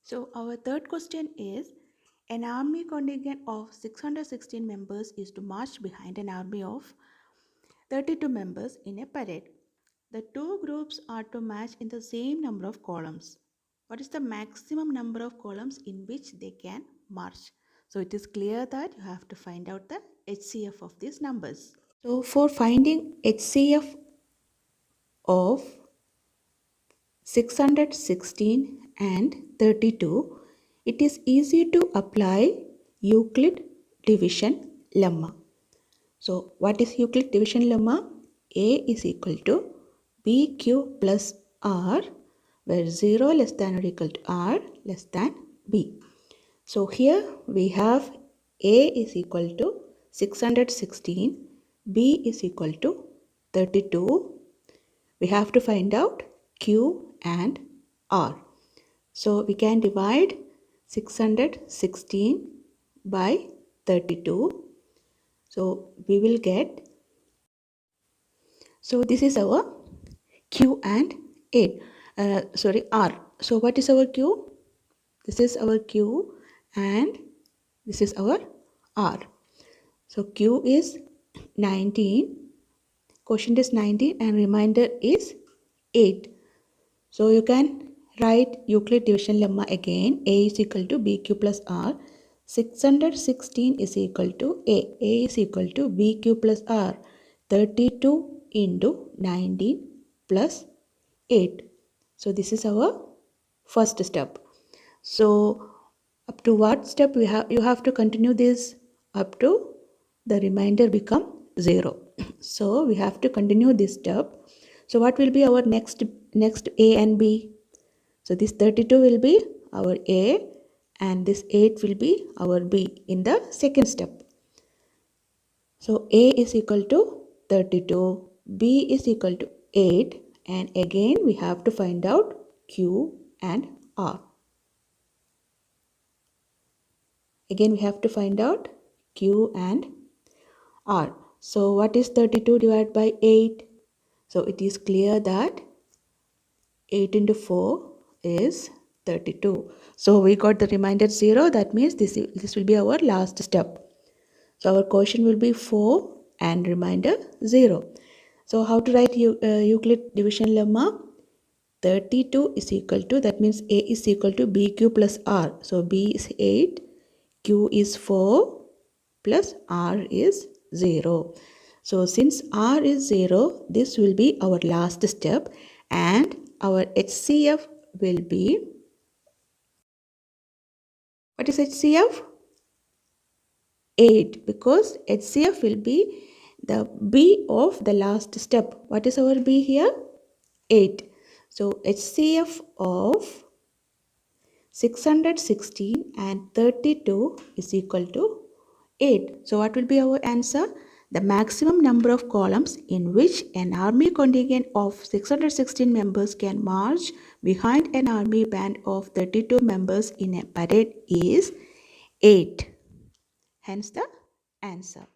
So our third question is, an army contingent of 616 members is to march behind an army of 32 members in a parade. The two groups are to march in the same number of columns. What is the maximum number of columns in which they can march? So it is clear that you have to find out the HCF of these numbers. So for finding HCF of 616 and 32, it is easy to apply Euclid division lemma. So what is Euclid division lemma? A is equal to BQ plus R, where 0 less than or equal to R less than B. So here we have A is equal to 616, B is equal to 32. We have to find out Q and R. So we can divide 616 by 32. So we will get, so this is our Q and R. So what is our Q? This is our Q and this is our R. So Q is 19, quotient is 19 and remainder is 8. So you can write Euclid division lemma again. A is equal to BQ plus R. 616 is equal to A. A is equal to BQ plus R. 32 into 19 plus 8. So this is our first step. So up to what step you have to continue this up to the remainder become 0. So we have to continue this step. So what will be our next A and B? So this 32 will be our A and this 8 will be our B in the second step. So A is equal to 32, B is equal to 8, and again we have to find out Q and R. Again we have to find out Q and R. So what is 32 divided by 8? So it is clear that 8 into 4 is 32. So we got the remainder 0. That means this will be our last step. So our quotient will be 4 and remainder 0. So how to write Euclid division lemma? 32 is equal to, that means A is equal to BQ plus R. So B is 8, Q is 4 plus R is 0. So since R is 0, this will be our last step and our HCF will be, what is HCF? 8, because HCF will be the B of the last step. What is our B here? 8. So HCF of 616 and 32 is equal to 8. So what will be our answer? The maximum number of columns in which an army contingent of 616 members can march behind an army band of 32 members in a parade is 8. Hence the answer.